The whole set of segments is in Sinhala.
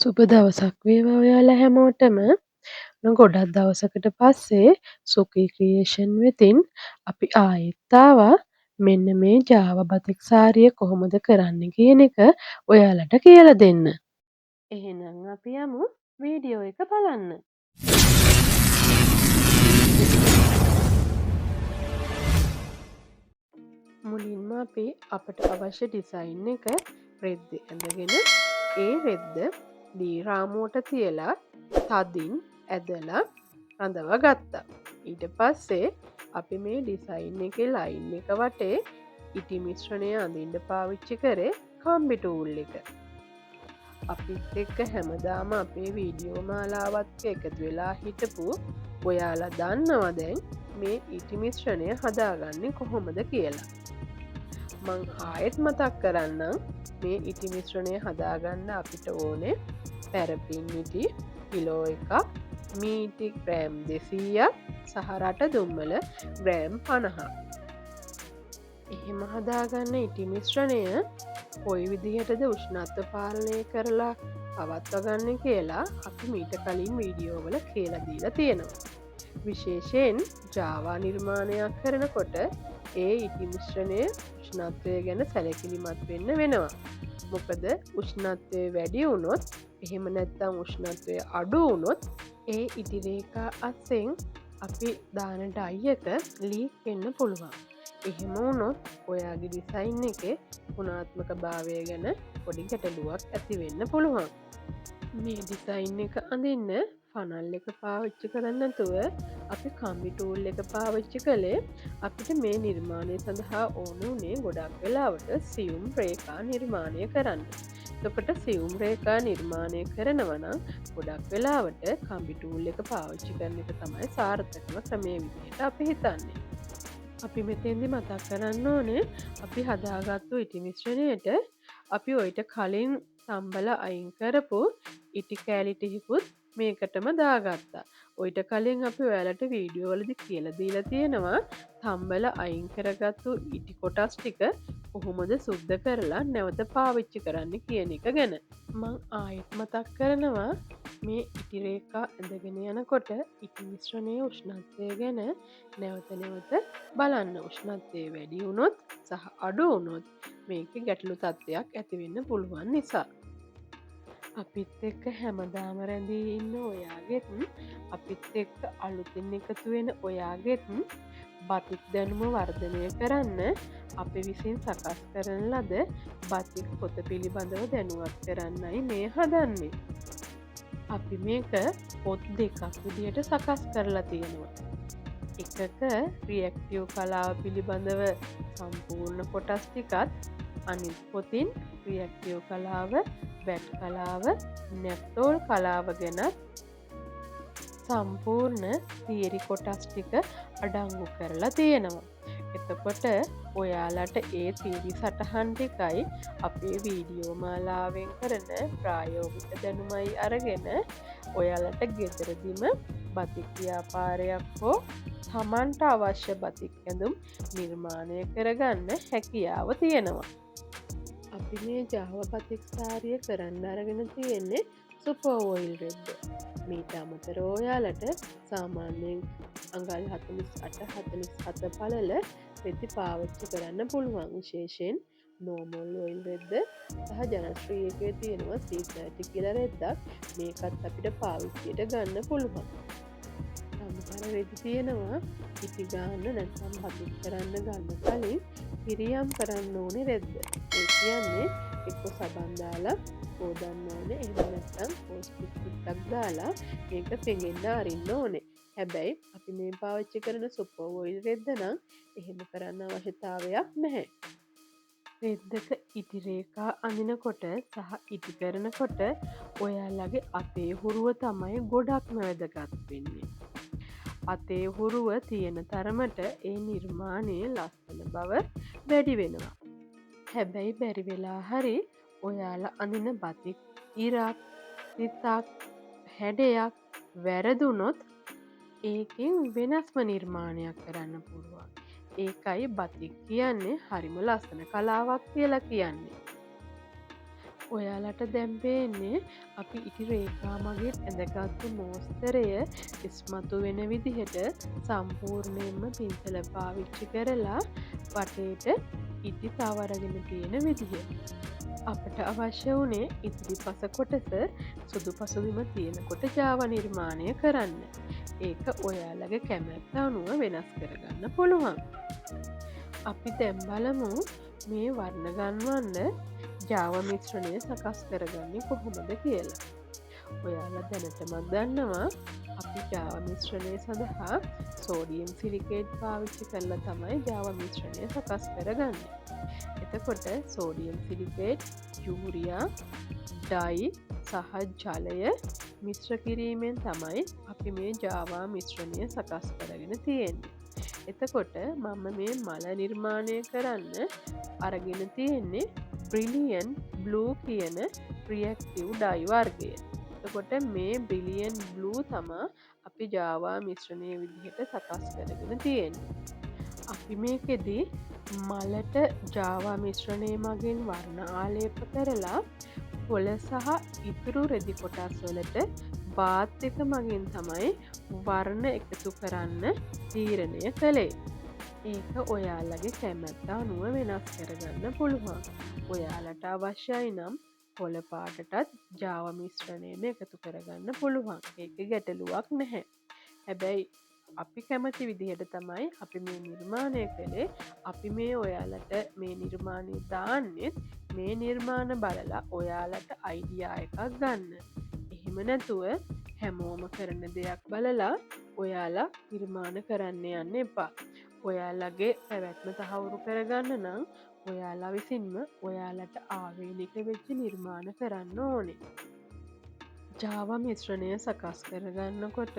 සුබ දවසක් වේවා ඔයාලා හැමෝටම. ගොඩක් දවසකට පස්සේ සුඛී ක්‍රියේෂන් වෙතින් අපි ආයෙත් ආවා. මෙන්න මේ ජාවා බතික් සාරිය කොහොමද කරන්න කියන එක ඔයාලට කියලා දෙන්න. එහෙනම් අපි යමු වීඩියෝ එක බලන්න. මුලින්ම අපි අපට අවශ්‍ය ඩිසයින් එක රෙද්ද ඇඳගෙන ඒ රෙද්ද දී රාමුවට තියලා තදින් ඇදලා රඳවා ගත්තා. ඊට පස්සේ අපි මේ ඩිසයින් එක ලයින් එක වටේ ඉටි මිශ්‍රණය අඳින්න පාවිච්චි කරේ කම්බි ටූල් එක. අපිත් එක්ක හැමදාම අපේ වීඩියෝ මාලාවත් එකතු වෙලා හිටපු ඔයාලා දන්නවා දැන් මේ ඉටි මිශ්‍රණය හදාගන්නේ කොහොමද කියලා. මං ආයෙත් මතක් කරන්නම් මේ ඉටි මිශ්‍රණය හදාගන්න අපිට ඕනේ පැරපින් ඉටි කිලෝ එකක්, මීටි ග්‍රෑම් 200ක් සහ රට දුම්මල ග්‍රෑම් 50ක්. එහෙම හදාගන්න ඉටි මිශ්‍රණය කොයි විදිහටද උෂ්ණත්ව පාලනය කරලා පවත්වගන්න කියලා අපි මීට කලින් වීඩියෝ වල කියලා දීලා තියෙනවා. විශේෂයෙන් ජාවා නිර්මාණයක් කරනකොට ඒ ඉටි මිශ්‍රණය උෂ්ණත්වය ගැන සැලකිලිමත් වෙන්න වෙනවා. මොකද උෂ්ණත්වය වැඩි වුණොත් එහෙම නැත්තම් උෂ්ණත්වය අඩු වුණොත් ඒ ඉටි රේඛා අස්සෙන් අපි දාන ඩයි එක ලීක් වෙන්න පුළුවන්. එහෙම වුණොත් ඔයාගේ ඩිසයින් එකේ ගුණාත්මක භාවය ගැන පොඩි ගැටලුවක් ඇති වෙන්න පුළුවන්. මේ ඩිසයින් එක අඳින්න ෆනල් එක පාවිච්චි කරන්න නැතුව අපි කම්බි ටූල් එක පාවිච්චි කළේ අපිට මේ නිර්මාණය සඳහා ඕන උනේ ගොඩක් වෙලාවට සියුම් රේඛා නිර්මාණය කරන්න. එතකොට සියුම් රේඛා නිර්මාණය කරනවා නම් ගොඩක් වෙලාවට කම්බි ටූල් එක පාවිච්චි කරන එක තමයි සාර්ථකම ක්‍රමය විදිහට අපි හිතන්නේ. අපි මෙතෙන්දි මතක් කරන්න ඕනේ අපි හදාගත්තු ඉටි මිශ්‍රණයට අපි ඔයිට කලින් තම්බල අයින් කරපු ඉටි කෑලි ටිකකුත් මේකටම දාගත්තා. ඔයිට කලින් අපි ඔයාලට වීඩියෝ වලදි කියලා දීලා තියෙනවා තම්බල අයින් කරගත්තු ඉටි කොටස් ටික කොහොමද සුද්ධ කරලා නැවත පාවිච්චි කරන්න කියන එක ගැන. මං ආයෙත් මතක් කරනවා මේ ඉටි රේඛා ඇඳගෙන යනකොට ඉටි මිශ්‍රණයේ උෂ්ණත්වය ගැන නැවත නැවත බලන්න. උෂ්ණත්වය වැඩි වුණොත් සහ අඩු වුණොත් මේකේ ගැටලු තත්ත්වයක් ඇති වෙන්න පුළුවන් නිසා. අපිත් එක්ක හැමදාම රැඳී ඉන්න ඔයාගෙත් අපිත් එක්ක අලුතින් එකතු වෙන ඔයාගෙත් බතික් දැනුම වර්ධනය කරන්න අපි විසින් සකස් කරන ලද බතික් පොත පිළිබඳව දැනුවත් කරන්නයි මේ හදන්නේ. අපි මේක පොත් දෙකක් විදිහට සකස් කරලා තියෙනවා. එකක රියැක්ටිව් කලාව පිළිබඳව සම්පූර්ණ කොටස් ටිකත් අනිත් පොතින් රියැක්ටිව් කලාව, බැට් කලාව, නැප්තෝල් කලාව ගැන සම්පූර්ණ තියරි කොටස් ටික අඩංගු කරලා තියෙනවා. එතකොට ඔයාලට ඒ තියරි සටහන් ටිකයි අපේ වීඩියෝ මාලාවෙන් කරන ප්‍රායෝගික දැනුමයි අරගෙන ඔයාලට ගෙදරදිම බතික් ව්‍යාපාරයක් හෝ තමන්ට අවශ්‍ය බතික් ඇඳුම් නිර්මාණය කරගන්න හැකියාව තියෙනවා. අපි මේ ජාවා බතික් සාරිය කරන්න අරගෙන තියෙන්නේ සුපර් ඔයිල් රෙද්ද. මීට අමතරව ඔයාලට සාමාන්‍යයෙන් අඟල් 48-47 පළල රෙදි පාවිච්චි කරන්න පුළුවන්. විශේෂයෙන් නෝමල් ඔයිල් රෙද්ද සහ ජනශ්‍රී එකේ තියෙනවා 330 කියලා රෙද්දක්. මේකත් අපිට පාවිච්චියට ගන්න පුළුවන්. සමහර රෙදි තියෙනවා ඉටි ගන්න නැත්නම් බතික් කරන්න ගන්න කලින් පිරියම් කරන්න ඕනේ රෙද්ද. ඒ කියන්නේ එක්ක සබන් දාලා හොදන්න ඕනේ. එහෙම නැත්නම් පොස්ටික් ටිකක් දාලා මේක පෙඟෙන්න අරින්න ඕනේ. හැබැයි අපි මේ පාවිච්චි කරන සුපර් ඔයිල් රෙද්ද නම් එහෙම කරන්න අවශ්‍යතාවයක් නැහැ. රෙද්දක ඉටි රේඛා අඳිනකොට සහ ඉටි කරනකොට ඔයාලගේ අතේ හුරුව තමයි ගොඩක්ම වැදගත් වෙන්නේ. අතේ හුරුව තියෙන තරමට ඒ නිර්මාණයේ ලස්සන බව වැඩි වෙනවා. හැබැයි බැරි වෙලා හරි ඔයාලා අඳින බතික් ඉරක්, සිතක්, හැඩයක් වැරදුනොත් ඒකෙන් වෙනස්ම නිර්මාණයක් කරන්න පුළුවන්. ඒකයි බතික් කියන්නේ හරිම ලස්සන කලාවක් කියලා කියන්නේ. ඔයාලට දැම්පේන්නේ අපි ඉටි රේකා මගින් ඇඳගත්තු මෝස්තරය ඉස්මතු වෙන විදිහට සම්පූර්ණයෙන්ම පින්සල පාවිච්චි කරලා වටේට ඉටි තවරගෙන තියෙන විදිහ. අපට අවශ්‍ය වනේ ඉදිරි පස කොටස සුදු පසුදිම තියෙනකොට ජාව නිර්මාණය කරන්න. ඒක ඔයාලගේ කැමැත්ත අනුව වෙනස් කරගන්න පුළුවන්. අපි දැම්බලමු මේ වර්ණගන්වන්න ජාව මිශ්‍රණය සකස් කරගන්නේ කොහොමද කියලා. ඔයාලා දැනටමත් දන්නවා අපි ජාව මිශ්‍රණය සඳහා සෝඩියම් සිලිකේට් පාවිච්චි කරලා තමයි ජාව මිශ්‍රණය සකස් කරගන්න. එතකොට සෝඩියම් සිලිකේට්, යූරියා, ඩයි සහ ජලය මිශ්‍ර කිරීමෙන් තමයි අපි මේ ජාවා මිශ්‍රණය සකස් කරගෙන තියෙන්නේ. එතකොට මම මේ මල නිර්මාණය කරන්න අරගෙන තියෙන්නේ බ්‍රිලියන් බ්ලූ කියන රියක්ටිව් ඩයි වර්ගය. එතකොට මේ බ්‍රිලියන් බ්ලූ තමා අපි ජාවා මිශ්‍රණය විදිහට සකස් කරගෙන තියෙන්නේ. අපි මේකෙදී මලට ජාවා මිශ්‍රණය මගින් වර්ණ ආලේප කරලා පොළ සහ ඉතුරු රෙදි කොටස් වලට බාත් එක මගින් තමයි වර්ණ එකතු කරන්න තීරණය කළේ. ඒක ඔයාලගේ කැමැත්ත අනුව වෙනස් කරගන්න පුළුවන්. ඔයාලට අවශ්‍යයි නම් පොළ පාටටත් ජාව මිශ්‍රණයම එකතු කරගන්න පුළුවන්. ඒක ගැටලුවක් නැහැ. හැබැයි අපි කැමති විදිහට තමයි අපි මේ නිර්මාණය කළේ. අපි මේ ඔයාලට මේ නිර්මාණය දාන්නෙත් මේ නිර්මාණ බලලා ඔයාලට අයිඩියා එකක් ගන්න. එහෙම නැතුව හැමෝම කරන දෙයක් බලලා ඔයාලා නිර්මාණ කරන්න යන්න එපා. ඔයාලගේ පැවැත්ම තහවුරු කරගන්න නම් ඔයාලා විසින්ම ඔයාලට ආවේනික වෙච්ච නිර්මාණ කරන්න ඕනේ. ජාව මිශ්‍රණය සකස් කරගන්නකොට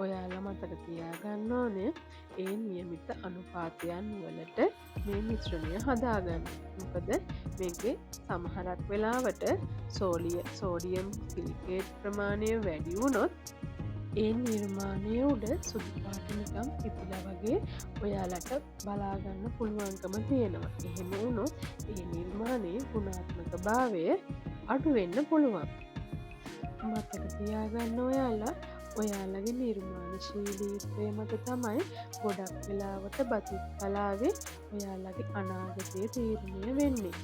ඔයාලා මතක තියාගන්න ඕනේ ඒ නියමිත අනුපාතයන් වලට මේ මිශ්‍රණය හදාගන්න. මොකද මේකේ සමහරක් වෙලාවට සෝඩියම් සිලිකේට් ප්‍රමාණය වැඩි වුණොත් ඒ නිර්මාණය උඩ සුදු පාට නිකම් පිපිලා වගේ ඔයාලට බලාගන්න පුළුවන්කම තියෙනවා. එහෙම වුණොත් ඒ නිර්මාණයේ ගුණාත්මක භාවය අඩු වෙන්න පුළුවන්. මතක තියාගන්න ඔයාලගේ නිර්මාණශීලීත්වය මත තමයි ගොඩක් වෙලාවට බතිත් කලාවේ ඔයාලගේ අනාගතය තීරණය වෙන්නේ.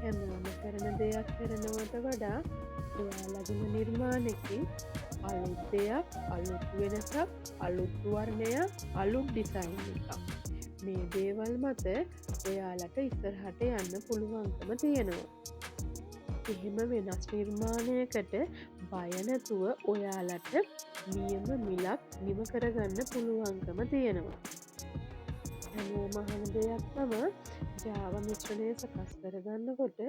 හැමෝම කරන දෙයක් කරනවට වඩා ඔයාලගේම නිර්මාණයකින් අලුත් දෙයක්, අලුත් වෙනසක්, අලුත් වර්ණයක්, අලුත් ඩිසයින් එකක්. මේ දේවල් මත ඔයාලට ඉස්සරහට යන්න පුළුවන්කම තියෙනවා. එහෙම වෙනස් නිර්මාණයකට බය නැතුව ඔයාලට නියම මිලක් නිම කරගන්න පුළුවන්කම තියෙනවා. හැමෝම අහන දෙයක් තමයි ජාව මිශ්‍රණය සකස් කරගන්නකොට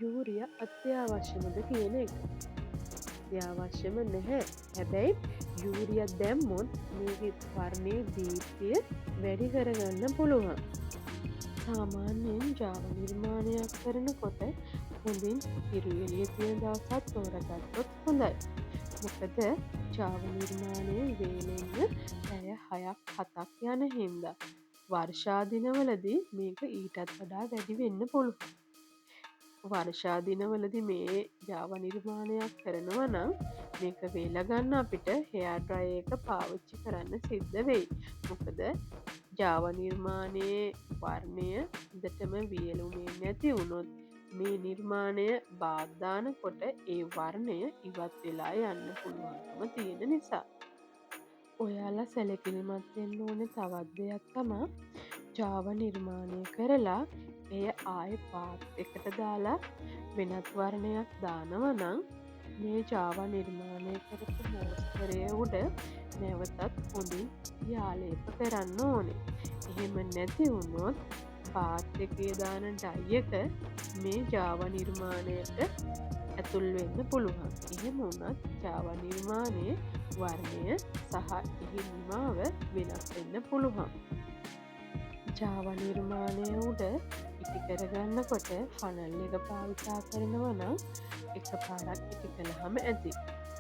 යූරියා අත්‍යවශ්‍යමද කියන එක. අත්‍යවශ්‍යම නැහැ. හැබැයි යූරියා දැම්මොත් මේ වර්ණයේ දීප්තිය වැඩි කරගන්න පුළුවන්. සාමාන්‍යයෙන් ජාව නිර්මාණයක් කරනකොට හොඳින් හිරු එළිය තියෙන දවසක් තෝරගත්තොත් හොඳයි. මොකද ජාව නිර්මාණය වේලෙන්න පැය 6-7ක් යන හින්දා වර්ෂා දිනවලදී මේක ඊටත් වඩා වැඩි වෙන්න පුළුවන්. වර්ෂා දිනවලදී මේ ජාව නිර්මාණයක් කරනවා නම් මේක වේලගන්න අපිට හෙයාර් ඩ්‍රයර් එක පාවිච්චි කරන්න සිද්ධ වෙයි. මොකද ජාව නිර්මාණයේ වර්ණය හොඳටම වියලුනේ නැති වුණොත් මේ නිර්මාණය බාග්දාන කොට ඒ වර්ණය ඉවත් වෙලා යන්න පුළුවන්කම තියෙන නිසා. ඔයාලා සැලකිලිමත් වෙන්න ඕනේ තවත් දෙයක් තමා ජාව නිර්මාණය කරලා එය ආය පාත් එකට දාලා වෙනත් වර්ණයක් දානවා නම් මේ ජාව නිර්මාණය කරපු මෝස්තරය උඩ නැවතත් හොඳින් යාලේප කරන්න ඕනේ. එහෙම නැති වුණොත් පාත් එකේ දාන ඩයි එක මේ ජාව නිර්මාණයට ඇතුල් වෙන්න පුළුවන්. එහෙම වුණත් ජාව නිර්මාණයේ වර්ණය සහ එහි නිමාව වෙනස් වෙන්න පුළුවන්. ජාව නිර්මාණය උඩ ඉටි කරගන්නකොට ෆනල් එක පාවිච්චි කරනවා නම් එකපාරක් ඉටි කළාම ඇති.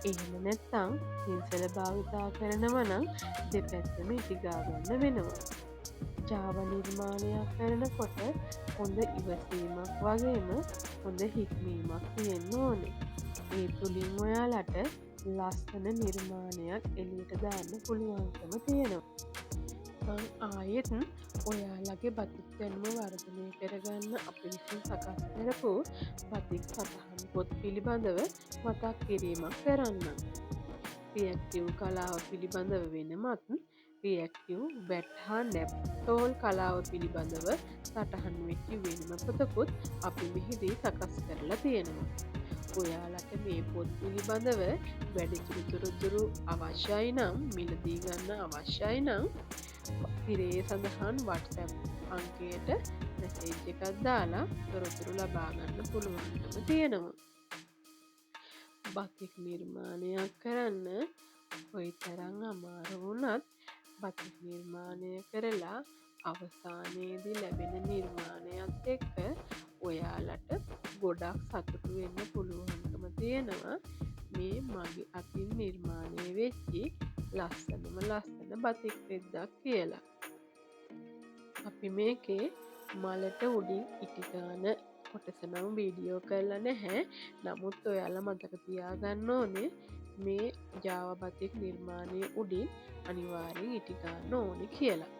එහෙම නැත්නම් පින්සල භාවිතා කරනවා නම් දෙපැත්තම ඉටි ගා ගන්න වෙනවා. Java නිර්මාණයක් කරනකොට හොඳ ඉවසීමක් වගේම හොඳ හික්මීමක් තියෙන්න ඕනේ. ඒ තුළින් ඔයාලට ලස්සන නිර්මාණයක් එළියට දාන්න පුළුවන්කම තියෙනවා. ආයෙත් ඔයාලගේ බතික් දැනුම වර්ධනය කරගන්න අපි විසින් සකස් කරපු බතික් සටහන් පොත් පිළිබඳව මතක් කිරීමක් කරන්නම්. රියැක්ටිව් කලාව පිළිබඳව වෙනමත් රියැක්ටිව් වැට් හා නැප්ටෝල් කලාව පිළිබඳව සටහන් වෙච්චි වෙනම පොතකුත් අපි මෙහිදී සකස් කරලා තියෙනවා. ඔයාලට මේ පොත් පිළිබඳව වැඩිතුරුතුරුදුරු අවශ්‍යයි නම් මිලදී ගන්න අවශ්‍යයි නම් තිරේ සඳහන් WhatsApp අංකයට මැසේජ් එකක් දාලා තොරතුරු ලබාගන්න පුළුවන්කම තියෙනවා. බතික් නිර්මාණයක් කරන්න කොයි තරං අමාරු වුණත් බතික් නිර්මාණය කරලා අවසානයේදී ලැබෙන නිර්මාණයත් එක්ක ඔයාලට ගොඩක් සතුටු වෙන්න පුළුවන්කම තියෙනවා. මේ මගේ අතින් නිර්මාණය වෙච්චි ලස්සන බතික් රෙද්දක් කියලා. අපි මේකේ මලට උඩින් ඉටිගාන කොටස නම් වීඩියෝ කරලා නැහැ. නමුත් ඔයාලා මතක තියාගන්න ඕනේ මේ Java බතික් නිර්මාණය උඩින් අනිවාර්යෙන් ඉටිගාන්න ඕනේ කියලා.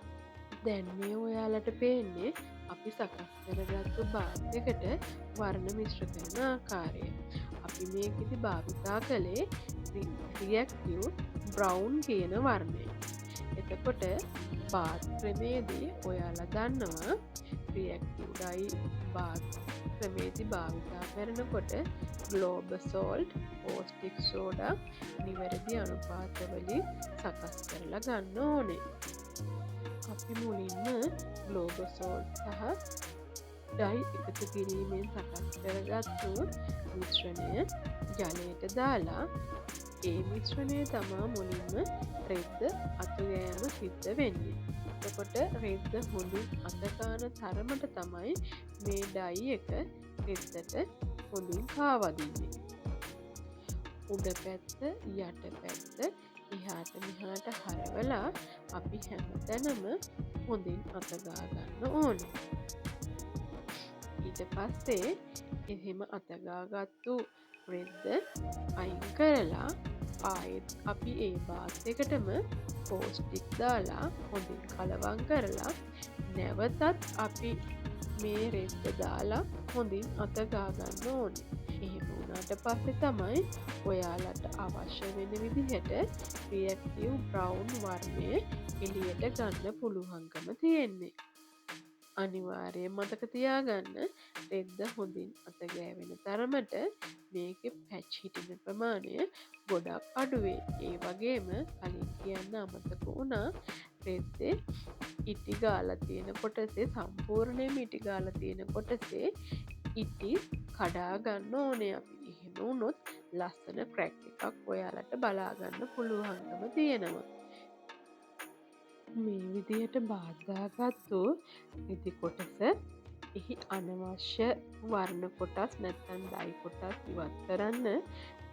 දැන් මේ ඔයාලට පේන්නේ අපි සකස් කරගත්තු බාත් එකට වර්ණ මිශ්‍ර කරන ආකාරය. අපි මේකෙදි භාවිතා කළේ රියැක්ටිව් බ්‍රවුන් කියන වර්ණය. එතකොට බාත් ක්‍රමේදී ඔයාලා දන්නවා රියැක්ටිව් ඩයි බාත් ක්‍රමේදී භාවිතා කරනකොට ග්ලෝබ සෝල්ට් පෝස්ටික් සෝඩා නිවැරදි අනුපාතවලින් සකස් කරලා ගන්න ඕනේ. අපි මුලින්ම ග්ලෝබ සෝල්ට් සහ ඩයි එකතු කිරීමෙන් සකස් කරගත්තු මිශ්‍රණය ජලයට දාලා ඒ මිශ්‍රණය තමා මුලින්ම රෙද්ද අතුගෑම සිද්ධ වෙන්නේ. එතකොට රෙද්ද හොඳින් අතකාන තරමට තමයි මේ ඩයි එක රෙද්දට හොඳින් කාවදින්නේ. උඩ පැත්ත යට පැත්ත එහාට මෙහාට හරවලා අපි හැමතැනම හොඳින් අතගාගන්න ඕනේ. ඊට පස්සේ එහෙම අතගාගත්තු රෙද්ද අයින් කරලා ආයෙත් අපි ඒ බාත් එකටම පෝස්ටික් දාලා හොඳින් කලවම් කරලා නැවතත් අපි මේ රෙද්ද දාලා හොඳින් අතගාගන්න ඕනේ. එහෙම වුණාට පස්සේ තමයි ඔයාලට අවශ්‍ය වෙන විදිහට රියැක්ටිව් බ්‍රවුන් වර්ණය එළියට ගන්න පුළුවන්කම තියෙන්නේ. අනිවාර්යයෙන් මතක තියාගන්න රෙද්ද හොඳින් අතගෑවෙන තරමට මේකේ පැච් හිටින ප්‍රමාණය ගොඩක් අඩුවේ. ඒ වගේම කලින් කියන්න අමතක වුණා රෙද්දේ ඉටි ගාලා තියෙන කොටසේ සම්පූර්ණයෙන්ම ඉටි ගාලා තියෙන කොටසේ ඉටි කඩා ගන්න ඕනේ අපි. එහෙම වුණොත් ලස්සන ක්‍රැක් එකක් ඔයාලට බලාගන්න පුළුවන්කම තියෙනවා. මේ විදිහට බාධාගත්තු ඉති කොටස එහි අනවශ්‍ය වර්ණ කොටස් නැත්තන් ඩයි කොටස් ඉවත් කරන්න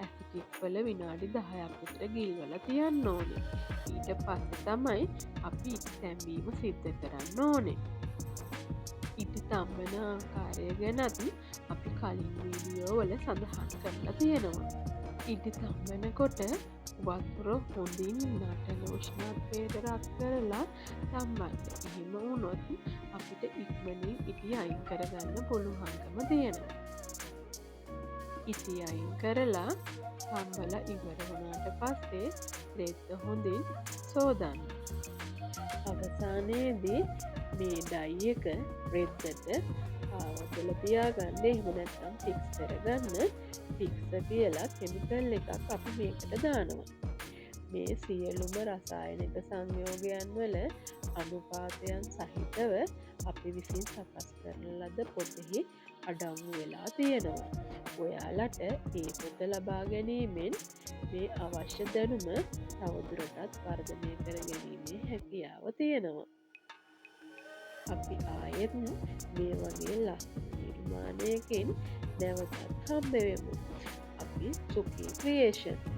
ඇසිටික් වල විනාඩි 10ක් විතර ගිල්වලා තියන්න ඕනේ. ඊට පස්සේ තමයි අපි ඉටි තැම්බීම සිද්ධ කරන්න ඕනේ. ඉටි තම්බන ආකාරය ගැනත් අපි කලින් වීඩියෝ වල සඳහන් කරලා තියෙනවා. ඉටි තම්බනකොට වතුර හොඳින් නටන උෂ්ණත්වයට රත් කරලා තම්බන්න. එහෙම වුණොත් අපිට ඉක්මනින් ඉටි අයින් කරගන්න පුළුවන්කම තියෙනවා. ඉටි අයින් කරලා තම්බලා ඉවර වුණාට පස්සේ රෙද්ද හොඳින් සෝදන්න. අවසානයේදී මේ ඩයි එක රෙද්දට ආවදල තියාගන්න. එහෙම නැත්නම් ෆික්ස් කරගන්න. ෆික්ස් කියලා කෙමිකල් එකක් අපි මේකට දානවා. මේ සියලුම රසායනික සංයෝගයන් වල අනුපාතයන් සහිතව අපි විසින් සකස් කරන ලද පොතෙහි අඩංගු වෙලා තියෙනවා. ඔයාලට ඒ පොත ලබා ගැනීමෙන් මේ අවශ්‍ය දැනුම තවදුරටත් වර්ධනය කර ගැනීමේ හැකියාව තියෙනවා. අපි ආයෙත් මේ වගේ ලස්සන නිර්මාණයකින් නැවතත් හම්බෙවෙමු. අපි සුඛී ක්‍රියේෂන්